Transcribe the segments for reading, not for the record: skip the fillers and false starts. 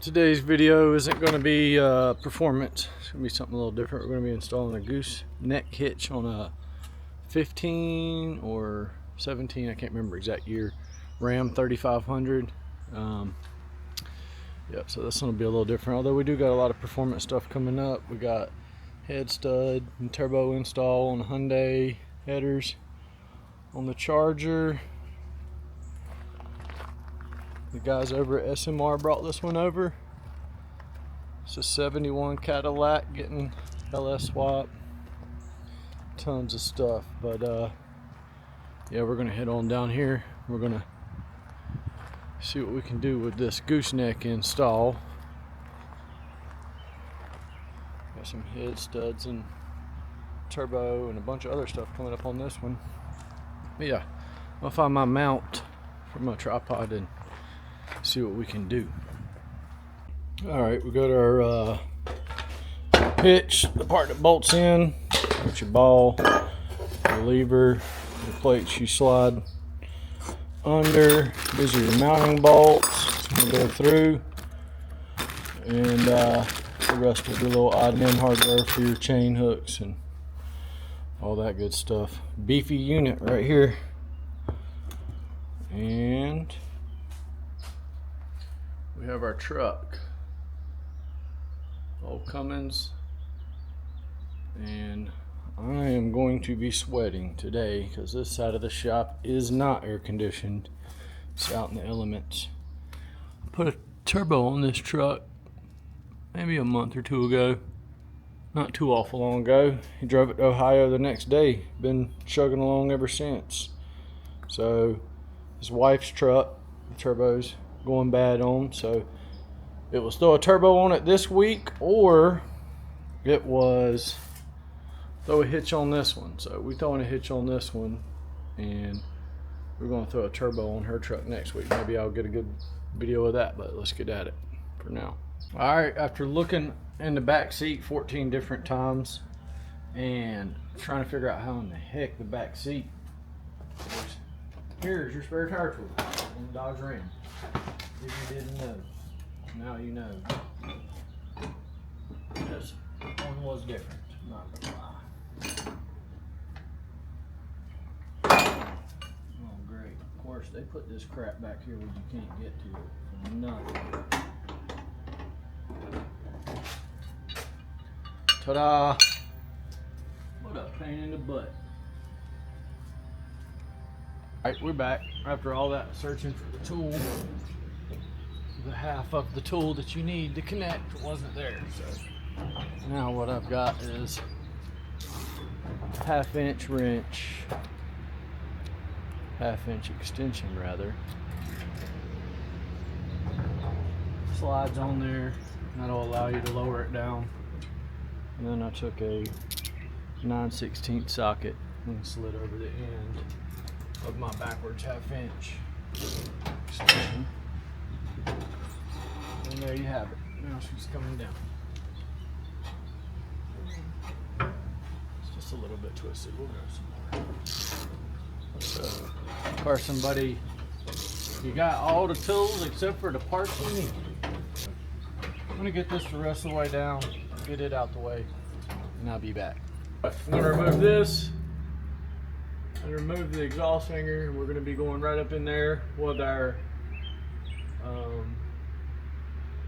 Today's video isn't going to be performance. It's going to be something a little different. We're going to be installing a gooseneck hitch on a 15 or 17, I can't remember exact year, Ram 3500. Yep, so this one will be a little different. Although we do got a lot of performance stuff coming up. We got head stud and turbo install on the Hyundai headers, on the Charger. The guys over at SMR brought this one over. It's a 71 Cadillac getting LS swap. Tons of stuff, but yeah, we're gonna head on down here. We're gonna see what we can do with this gooseneck install. Got some head studs and turbo and a bunch of other stuff coming up on this one. But yeah, I'll find my mount for my tripod and see what we can do. Alright, we got our hitch, the part that bolts in. Got your ball, your lever, the plates you slide under. These are your mounting bolts. We'll go through, and the rest will be a little odd end hardware for your chain hooks and all that good stuff. Beefy unit right here. And we have our truck, old Cummins, and I am going to be sweating today because this side of the shop is not air conditioned. It's out in the elements. I put a turbo on this truck maybe a month or two ago, not too awful long ago. He drove it to Ohio the next day. Been chugging along ever since. So his wife's truck, the turbo's going bad on, so it was throw a turbo on it this week, or it was throw a hitch on this one. So we throwing a hitch on this one, and we're going to throw a turbo on her truck next week. Maybe I'll get a good video of that, but let's get at it for now. All right, after looking in the back seat 14 different times and trying to figure out how in the heck the back seat, here's your spare tire tool on the Dodge Ram. If you didn't know, now you know. This one was different, not gonna lie. Oh great, of course they put this crap back here where you can't get to it for nothing. Ta-da! What a pain in the butt. Alright, we're back after all that searching for the tool. The half of the tool that you need to connect wasn't there. So now what I've got is a half-inch wrench, half-inch extension rather. Slides on there. That'll allow you to lower it down. And then I took a 9/16 socket and slid over the end of my backwards half-inch extension. And there you have it. Now she's coming down. It's just a little bit twisted. We'll go some more. So, Carson, buddy, you got all the tools except for the parts you need. I'm gonna get this the rest of the way down, get it out the way, and I'll be back. I'm gonna remove this and remove the exhaust hanger, and we're gonna be going right up in there with our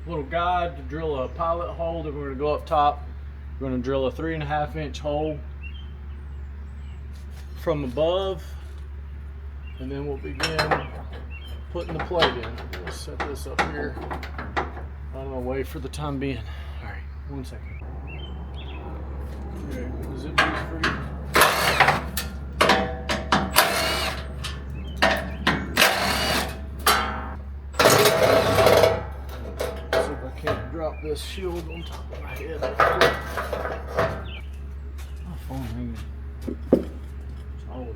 little guide to drill a pilot hole. Then we're going to go up top. We're going to drill a 3.5-inch hole from above, and then we'll begin putting the plate in. We'll set this up here out of the way for the time being. All right, 1 second. Okay, is it free? Drop this shield on top of my head. My phone ringing. It's always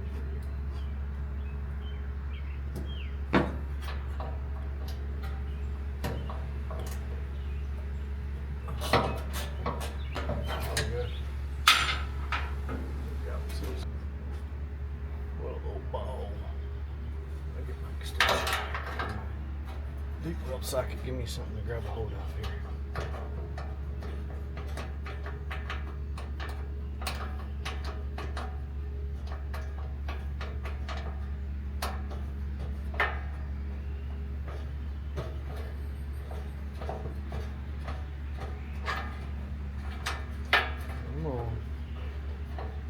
people up so I could give me something to grab a hold of here.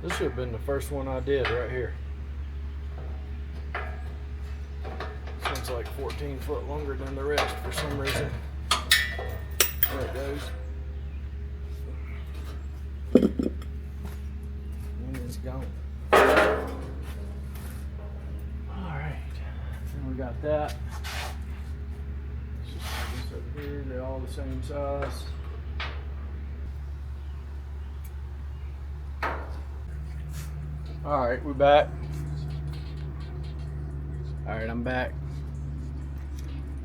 This should have been the first one I did right here. This one's like 14 foot longer than the rest for some reason. There it goes. And it's gone. Alright. And we got that. Let's just put this over here. They're all the same size. Alright, we're back. Alright, I'm back.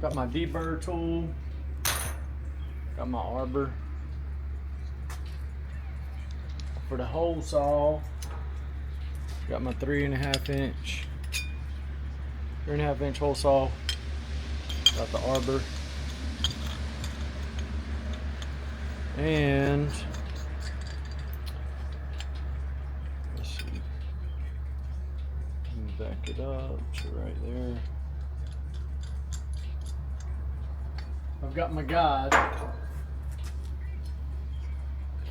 Got my deburr tool. Got my arbor. For the hole saw, got my 3.5 inch hole saw. Got the arbor. And back it up to right there. I've got my guide.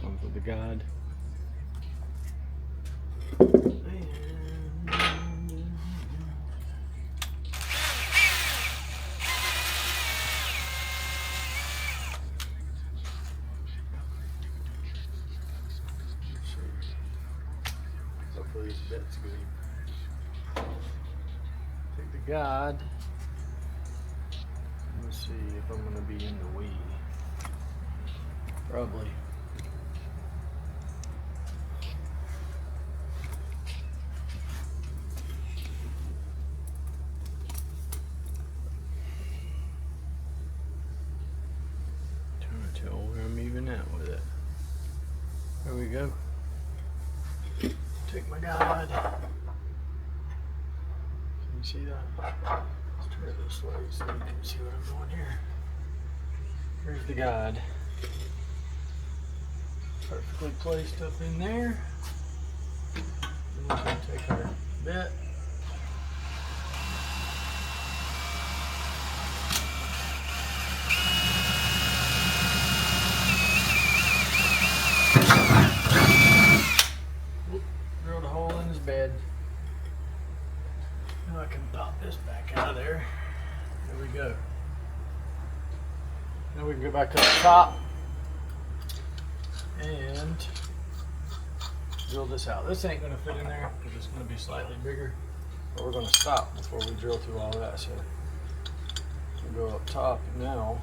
Comes with the guide. Hopefully this bit's good. Take the guide. Let's see if I'm going to be in the weed. Probably. Trying to tell where I'm even at with it. There we go. Take my guide. You see that? Let's turn it this way so you can see what I'm doing here. Here's the guide. Perfectly placed up in there. And we're going to take our bit. Drilled a hole in his bed. Now I can pop this back out of there. There we go. Now we can go back up top and drill this out. This ain't going to fit in there because it's going to be slightly bigger. But we're going to stop before we drill through all that. So we'll go up top now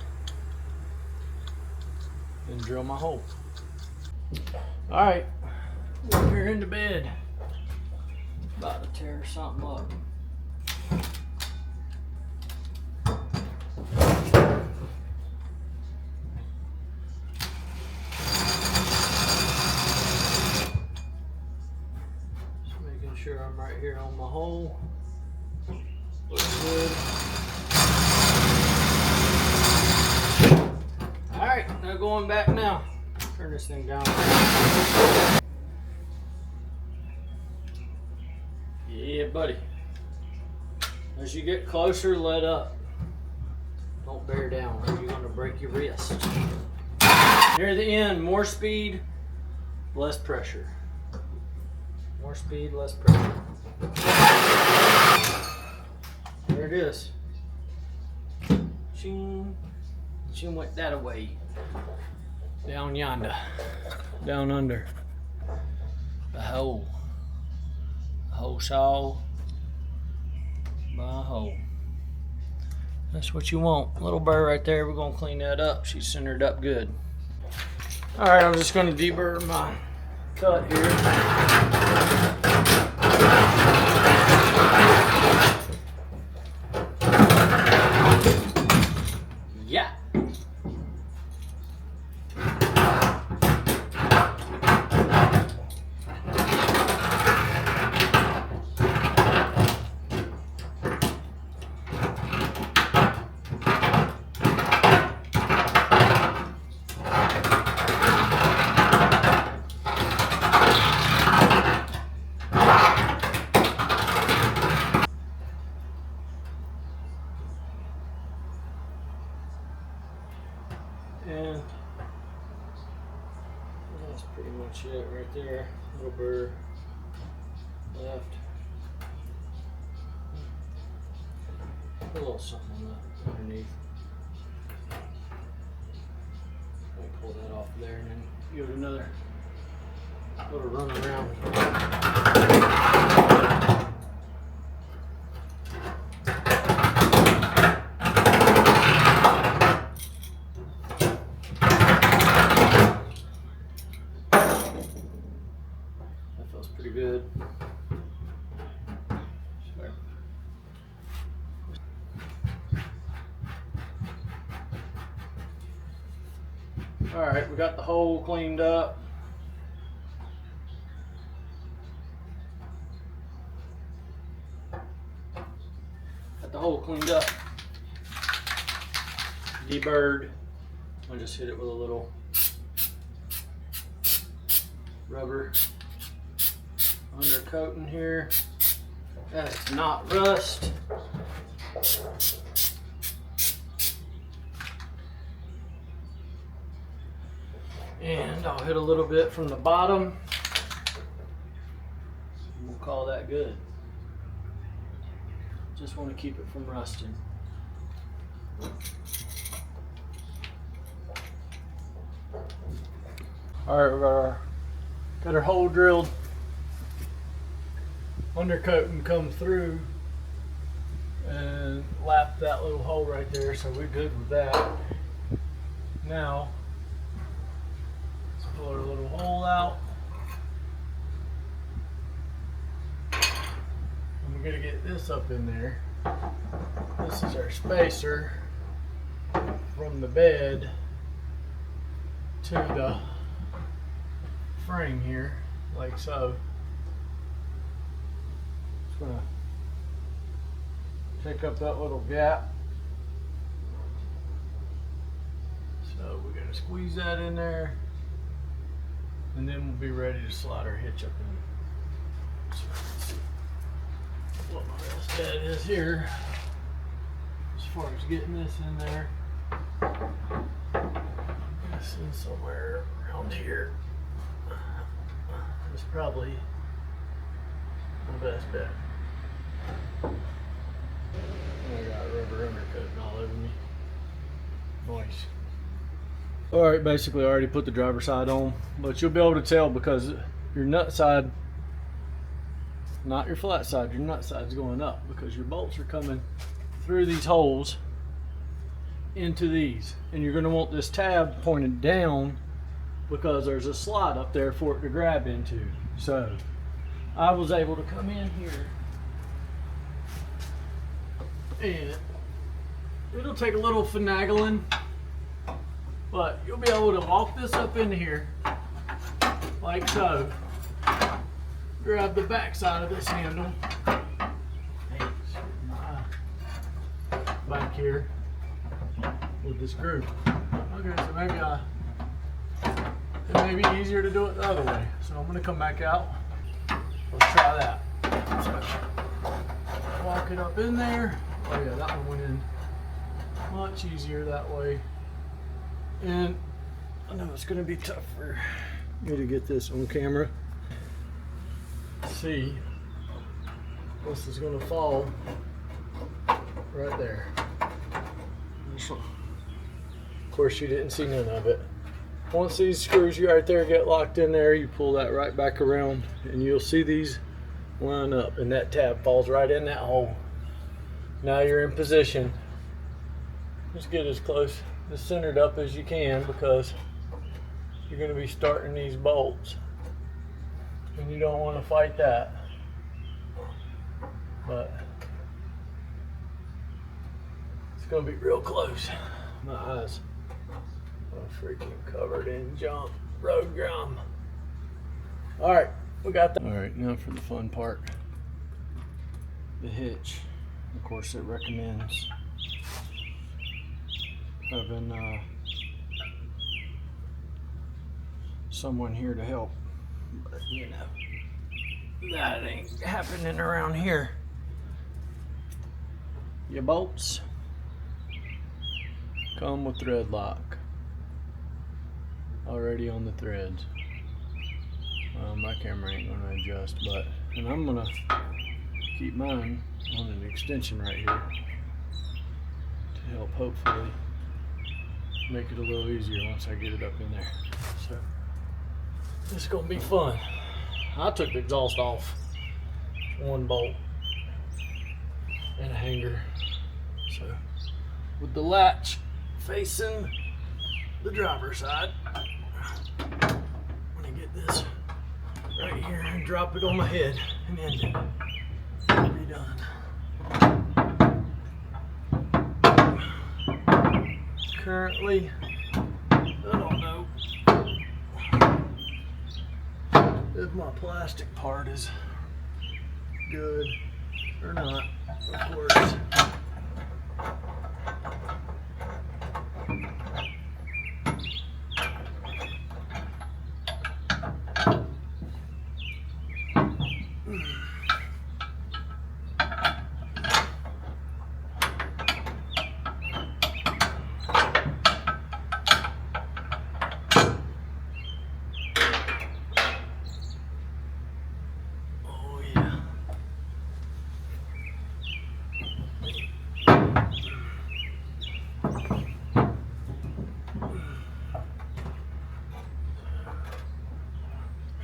and drill my hole. Alright, we're here in the bed. About to tear something up. Just making sure I'm right here on my hole. Looks good. Alright, now going back now. Turn this thing down. Yeah, buddy. As you get closer, let up. Don't bear down or you're going to break your wrist. Near the end, more speed, less pressure. More speed, less pressure. There it is. Ching. She went that away. Down yonder. Down under. The hole. Hole saw by a hole. That's what you want. Little burr right there. We're gonna clean that up. She's centered up good. All right, I'm just gonna deburr my cut here. Yeah. And that's pretty much it right there. Little burr left. Put a little something on that underneath. Let me pull that off there and then give it another little run around. That feels pretty good. All right, we got the hole cleaned up. Got the hole cleaned up. Deburred. I'll just hit it with a little rubber undercoating here. That's not rust. And I'll hit a little bit from the bottom. And we'll call that good. Just want to keep it from rusting. All right, we got our hole drilled. Undercoating come through and lap that little hole right there, so we're good with that. Now, let's pull our little hole out. And we're gonna get this up in there. This is our spacer from the bed to the frame here, like so. Just gonna take up that little gap. So we're gonna squeeze that in there, and then we'll be ready to slide our hitch up in. So let's see what my best bet is here as far as getting this in there. This in somewhere around here. It's probably my best bet. I got rubber undercoating all over me. Nice. Alright, basically I already put the driver's side on, but you'll be able to tell because your nut side, not your flat side, your nut side's going up because your bolts are coming through these holes into these. And you're going to want this tab pointed down because there's a slot up there for it to grab into. So I was able to come in here and it'll take a little finagling, but you'll be able to walk this up into here like so. Grab the back side of this handle back here with this groove. Okay, so maybe it may be easier to do it the other way. So I'm gonna come back out. Let's try that. So walk it up in there. Oh yeah, that one went in much easier that way. And I know it's gonna be tough for me to get this on camera. See, this is gonna fall right there. Of course, you didn't see none of it. Once these screws right there get locked in there, you pull that right back around and you'll see these line up and that tab falls right in that hole. Now you're in position. Just get as close, as centered up as you can because you're going to be starting these bolts and you don't want to fight that. But it's going to be real close. My eyes are freaking covered in junk, road gum. All right, we got that. All right, now for the fun part, the hitch. Of course, it recommends having someone here to help, but you know, that ain't happening around here. Your bolts come with thread lock. already on the threads. My camera ain't gonna adjust, and I'm gonna keep mine on an extension right here to help hopefully make it a little easier once I get it up in there. So this is gonna be fun. I took the exhaust off, one bolt and a hanger. So with the latch facing the driver's side, I'm gonna get this right here and drop it on my head and end it. Be done. Currently, I don't know if my plastic part is good or not, of course.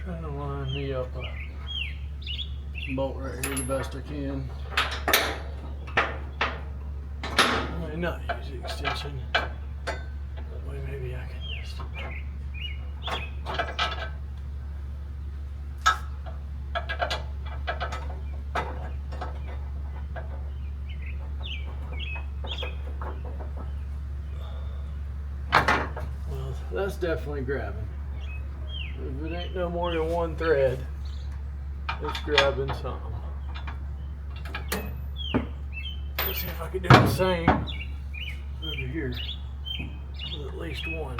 Trying to line me up a bolt right here the best I can. I may not use the extension. That way maybe I can just... Well, that's definitely grabbing. If it ain't no more than one thread, it's grabbing something. Let's see if I can do the same over here with at least one.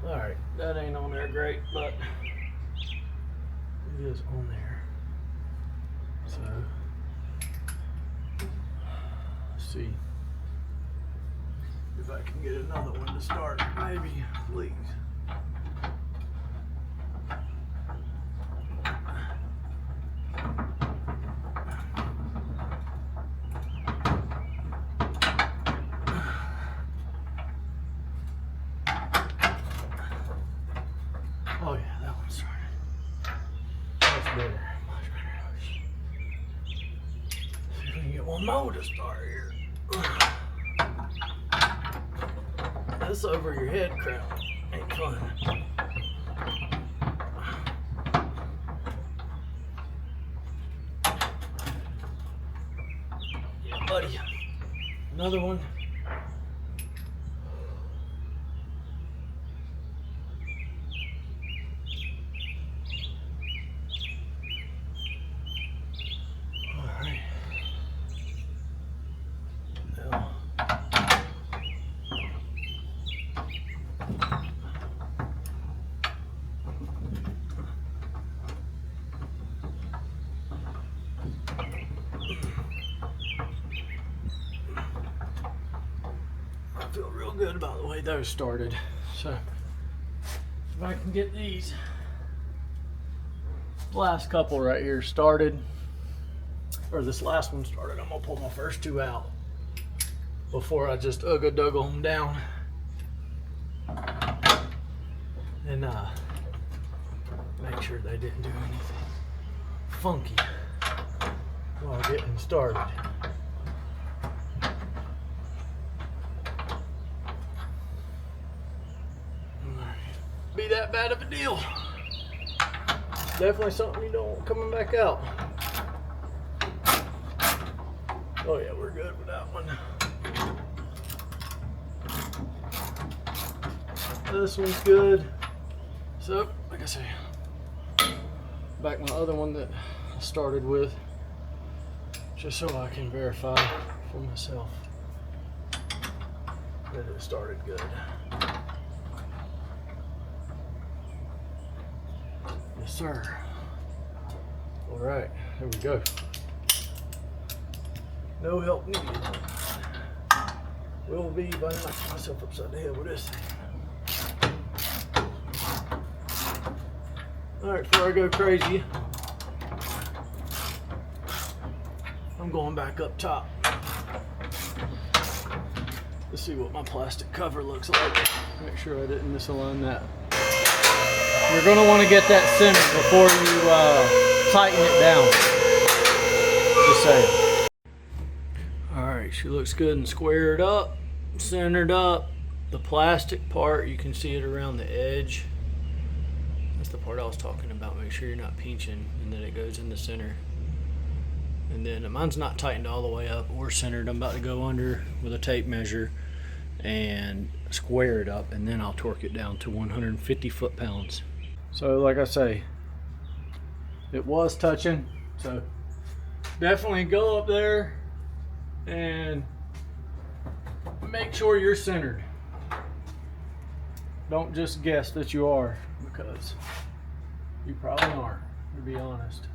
Alright, that ain't on there great, but it is on there. So, let's see if I can get another one to start, maybe, please. Oh yeah, that one started. That's better. Much better. See if we can get one more to start here. This over your head crowd ain't fun. Yeah, buddy. Another one. I feel real good about the way those started. So if I can get these last couple right here started, or this last one started, I'm gonna pull my first two out before I just ugga-dugga them down and make sure they didn't do anything funky while getting started. Be that bad of a deal. Definitely something you don't want coming back out. Oh yeah, we're good with that one. This one's good. So, like I say, back my other one that I started with, just so I can verify for myself. that it started good. Yes, sir. All right, there we go. No help needed. Will be by knocking myself upside the head with this thing. All right, before I go crazy, I'm going back up top to see what my plastic cover looks like. Make sure I didn't misalign that. You're going to want to get that centered before you tighten it down. Just saying. Alright, she looks good and squared up, centered up. The plastic part, you can see it around the edge. That's the part I was talking about. Make sure you're not pinching and that it goes in the center. And then mine's not tightened all the way up or centered. I'm about to go under with a tape measure and square it up, and then I'll torque it down to 150 foot-pounds. So like I say, it was touching, so definitely go up there and make sure you're centered. Don't just guess that you are, because you probably aren't, to be honest.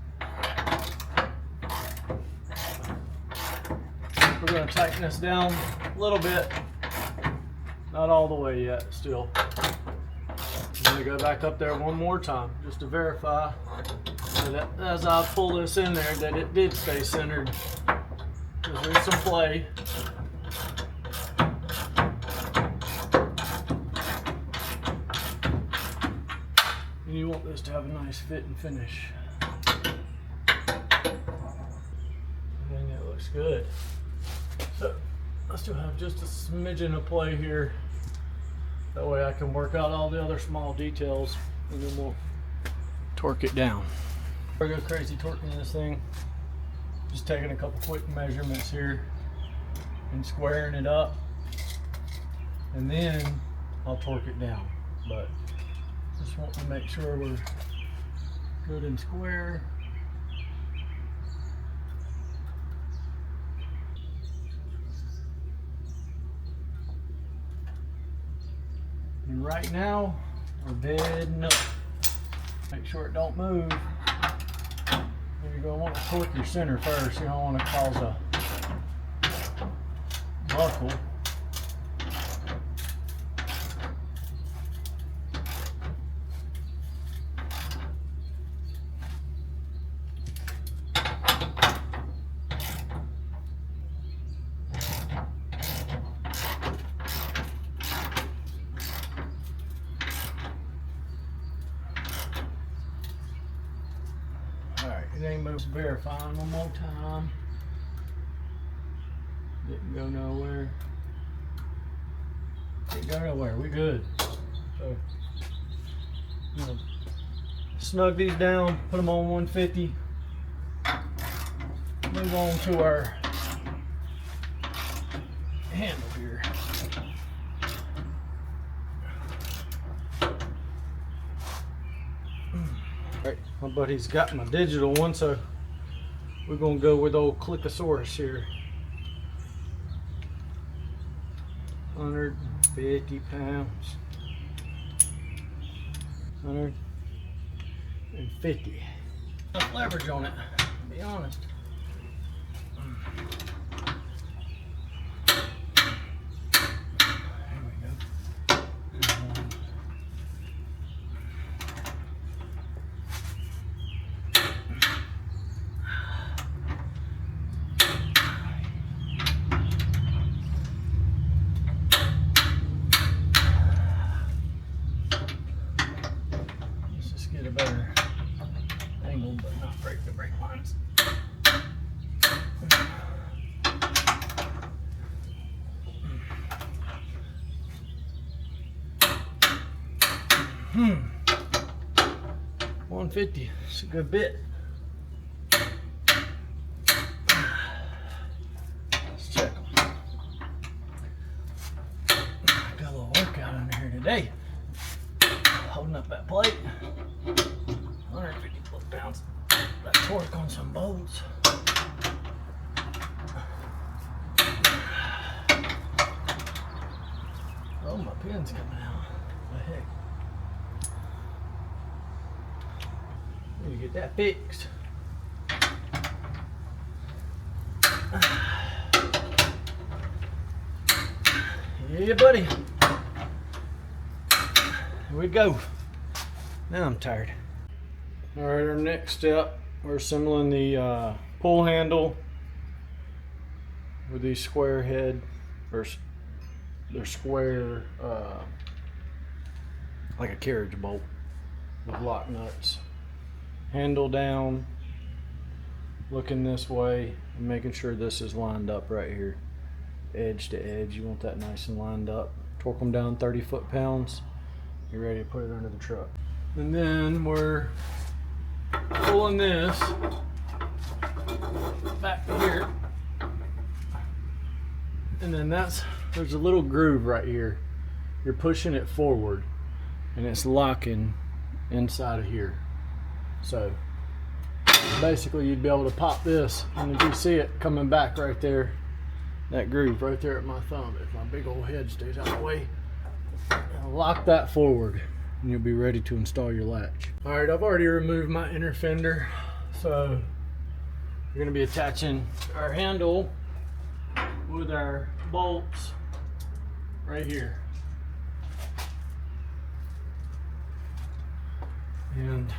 We're going to tighten this down a little bit. Not all the way yet, still. I'm going to go back up there one more time just to verify that as I pull this in there that it did stay centered. Because there's some play. And you want this to have a nice fit and finish. I think it looks good. So I still have just a smidgen of play here. That way I can work out all the other small details, and then we'll torque it down. Before I go crazy torquing this thing, just taking a couple quick measurements here and squaring it up, and then I'll torque it down. But just want to make sure we're good and square. And right now, we're dead no. Make sure it don't move. You're going to want to torque your center first. You don't want to cause a buckle. It ain't but verifying one more time. Didn't go nowhere. Didn't go nowhere. We good. So, you know, snug these down, put them on 150. Move on to our handle here. Alright, my buddy's got my digital one, so we're gonna go with old Clickosaurus here. 150 pounds. 150. Enough leverage on it, to be honest. Get a better angle, but not break the brake lines. Hmm. 150. It's a good bit. Let's check them. Got a little workout under here today. Holding up that plate. 150 foot-pounds. That torque on some bolts. my pin's coming out. What the heck? Need to get that fixed. Yeah, buddy. Here we go. Now I'm tired. All right, our next step, we're assembling the pull handle with these square head, or they're square, like a carriage bolt with lock nuts. Handle down, looking this way, and making sure this is lined up right here. Edge to edge, you want that nice and lined up. Torque them down 30 foot-pounds. You're ready to put it under the truck. And then we're pulling this back to here. And then there's a little groove right here. You're pushing it forward and it's locking inside of here. So basically you'd be able to pop this, and if you see it coming back right there, that groove right there at my thumb, if my big old head stays out of the way, lock that forward and you'll be ready to install your latch. All right, I've already removed my inner fender, so we're gonna be attaching our handle with our bolts right here. And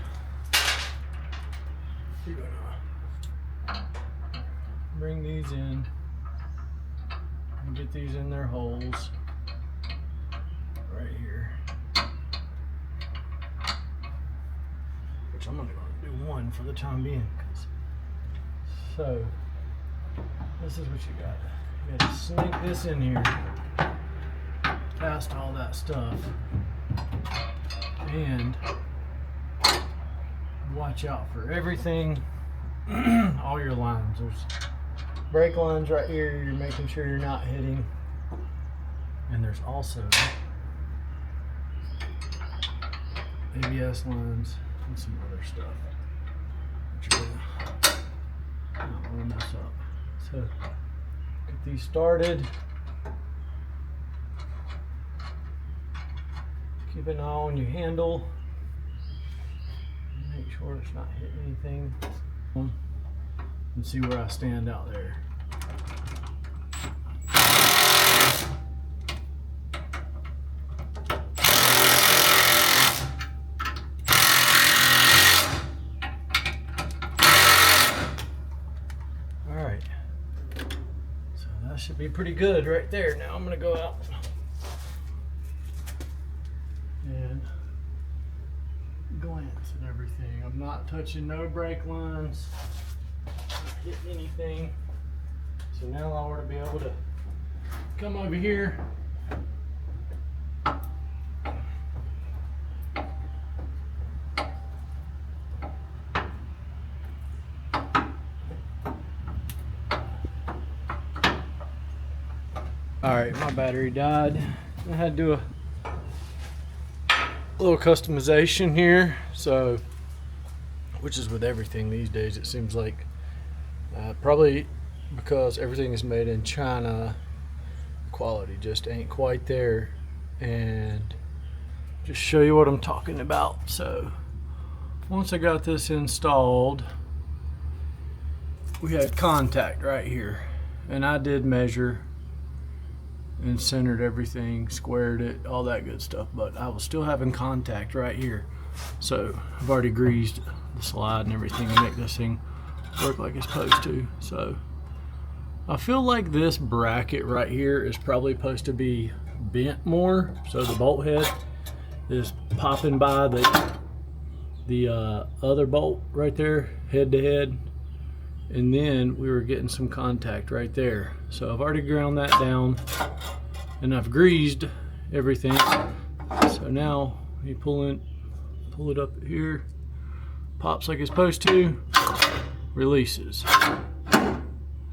you're gonna bring these in and get these in their holes right here, which I'm gonna do one for the time being. So this is what you got. You gotta sneak this in here past all that stuff, and watch out for everything, all your lines. There's brake lines right here, you're making sure you're not hitting. And there's also ABS lines and some other stuff that you're gonna not want to mess up. So get these started. Keep an eye on your handle. Make sure it's not hitting anything. And see where I stand out there. All right, so that should be pretty good right there. Now I'm gonna go out and glance and everything. I'm not touching no brake lines, not hitting anything. So now I ought to be able to come over here All right, my battery died. I had to do a little customization here, so, which is with everything these days, it seems like. Probably because everything is made in China, quality just ain't quite there. And just show you what I'm talking about. So once I got this installed, we had contact right here, and I did measure and centered everything, squared it, all that good stuff, but I was still having contact right here. So I've already greased the slide and everything to make this thing work like it's supposed to. So I feel like this bracket right here is probably supposed to be bent more, so the bolt head is popping by the other bolt right there, head to head, and then we were getting some contact right there. So I've already ground that down and I've greased everything. So now you pull it up here, pops like it's supposed to, releases.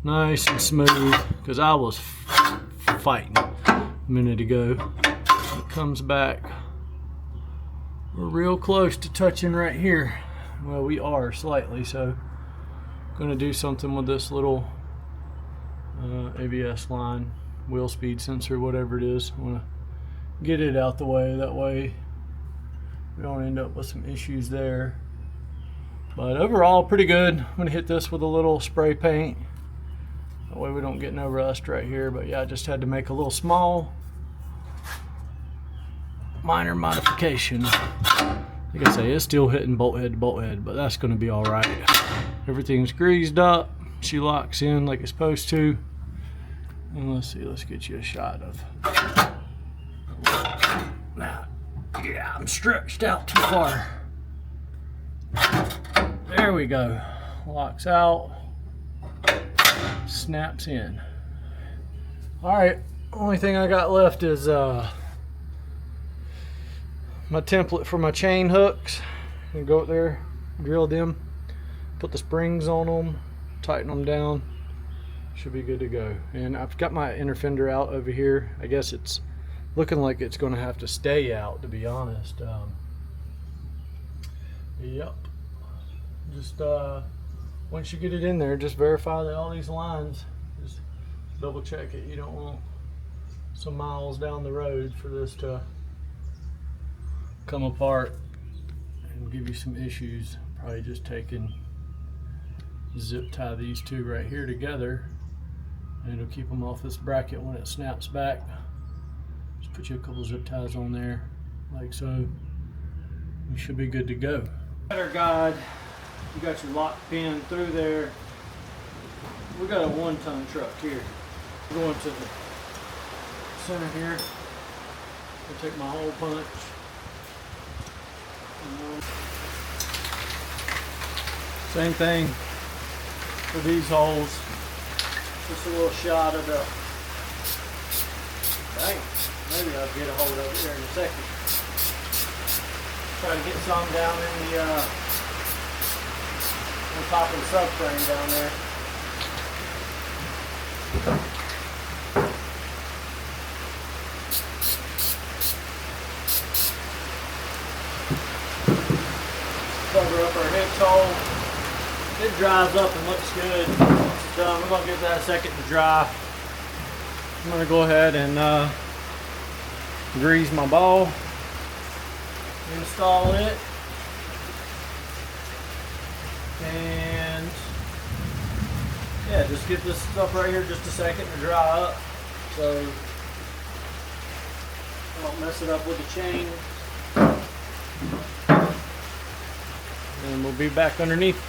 Nice and smooth, because I was fighting a minute ago. It comes back. We're real close to touching right here. Well, we are slightly, so I'm going to do something with this little ABS line, wheel speed sensor, whatever it is. I want to get it out the way. That way we don't end up with some issues there. But overall, pretty good. I'm gonna hit this with a little spray paint. That way we don't get no rust right here. But yeah, I just had to make a little small, minor modification. Like I say, it's still hitting bolt head to bolt head, but that's gonna be all right. Everything's greased up. She locks in like it's supposed to. And let's see, let's get you a shot of. Now, yeah, I'm stretched out too far. There we go. Locks out. Snaps in. Alright, only thing I got left is my template for my chain hooks. And go up there, drill them, put the springs on them, tighten them down. Should be good to go. And I've got my inner fender out over here. I guess it's looking like it's going to have to stay out, to be honest. Yep. Just once you get it in there, just verify that all these lines, just double check it. You don't want some miles down the road for this to come apart and give you some issues. Probably just taking, zip tie these two right here together, and it'll keep them off this bracket when it snaps back. Just put you a couple zip ties on there like so. You should be good to go. Better guide, you got your lock pin through there. We got a 1-ton truck here. Going to the center here. I'll take my hole punch. Same thing for these holes. Just a little shot of the. Dang, maybe I'll get a hold of it here in a second. Try to get some down in the on top of the subframe down there. Cover up our hex hole. It dries up and looks good. Once it's done, we're going to give that a second to dry. I'm going to go ahead and grease my ball. Install it. And yeah, just give this stuff right here just a second to dry up so I don't mess it up with the chain. And we'll be back underneath.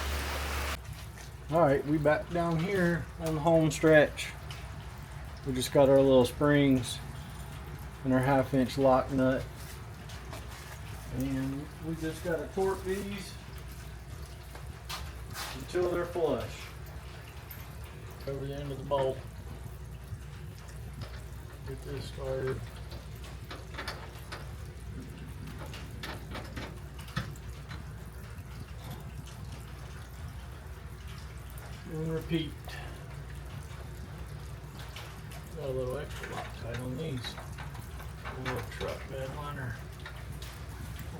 Alright, we back down here on the home stretch. We just got our little springs and our 1/2-inch lock nut. And we just got to torque these until they're flush over the end of the bolt. Get this started. And repeat. Got a little extra Loctite on these. A little truck bed liner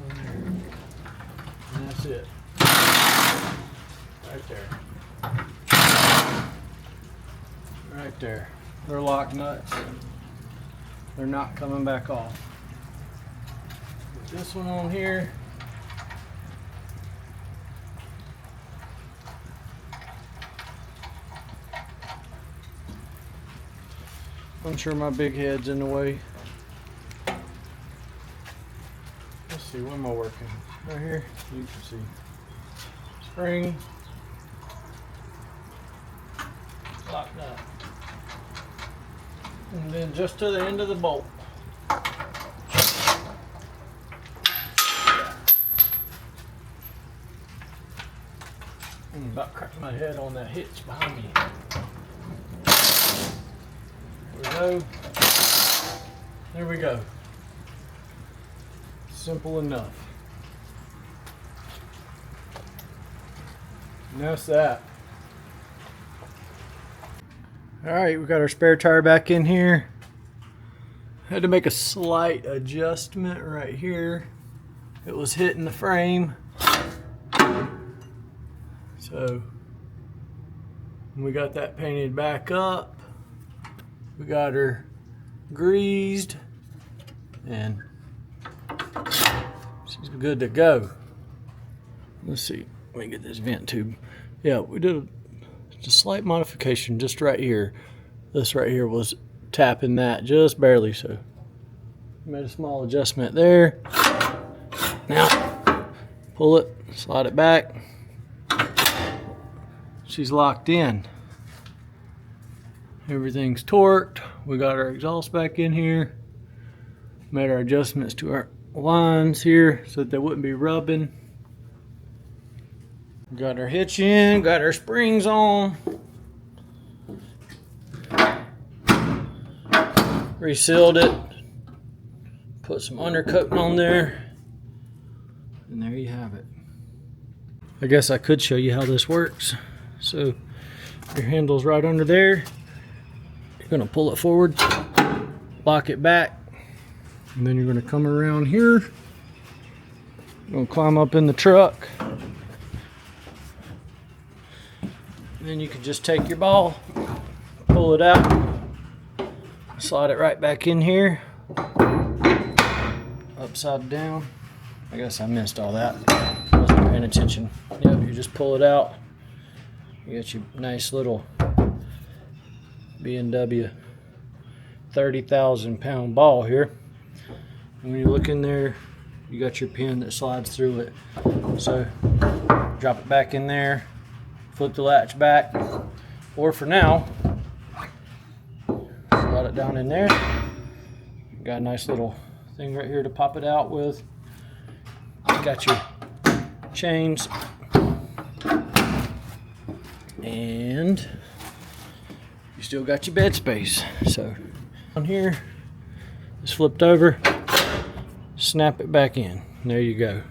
on there. And that's it. Right there. Right there. They're lock nuts. They're not coming back off. Put this one on here. I'm sure my big head's in the way. Let's see, where am I working? Right here, you can see. Spring. Lock nut. And then just to the end of the bolt. I'm about cracking my head on that hitch behind me. There we go. There we go. Simple enough. And that's that. Alright, we got our spare tire back in here. Had to make a slight adjustment right here. It was hitting the frame. So we got that painted back up. We got her greased. and she's good to go. Let's see, let me get this vent tube. Yeah, we did a slight modification just right here. This right here was tapping that just barely, so made a small adjustment there. Now pull it, slide it back. She's locked in. Everything's torqued. We got our exhaust back in here. Made our adjustments to our lines here so that they wouldn't be rubbing. Got our hitch in, got our springs on. Resealed it. Put some undercoating on there. And there you have it. I guess I could show you how this works. So your handle's right under there. You're gonna pull it forward, lock it back, and then you're gonna come around here. You're gonna climb up in the truck. And then you can just take your ball, pull it out, slide it right back in here, upside down. I guess I missed all that. Wasn't paying attention. Yep, you just pull it out. You got your nice little B&W 30,000 pound ball here. And when you look in there, you got your pin that slides through it. So drop it back in there, flip the latch back, or for now, slide it down in there. Got a nice little thing right here to pop it out with. Got your chains, and you still got your bed space. So on here, just flipped over, snap it back in. There you go.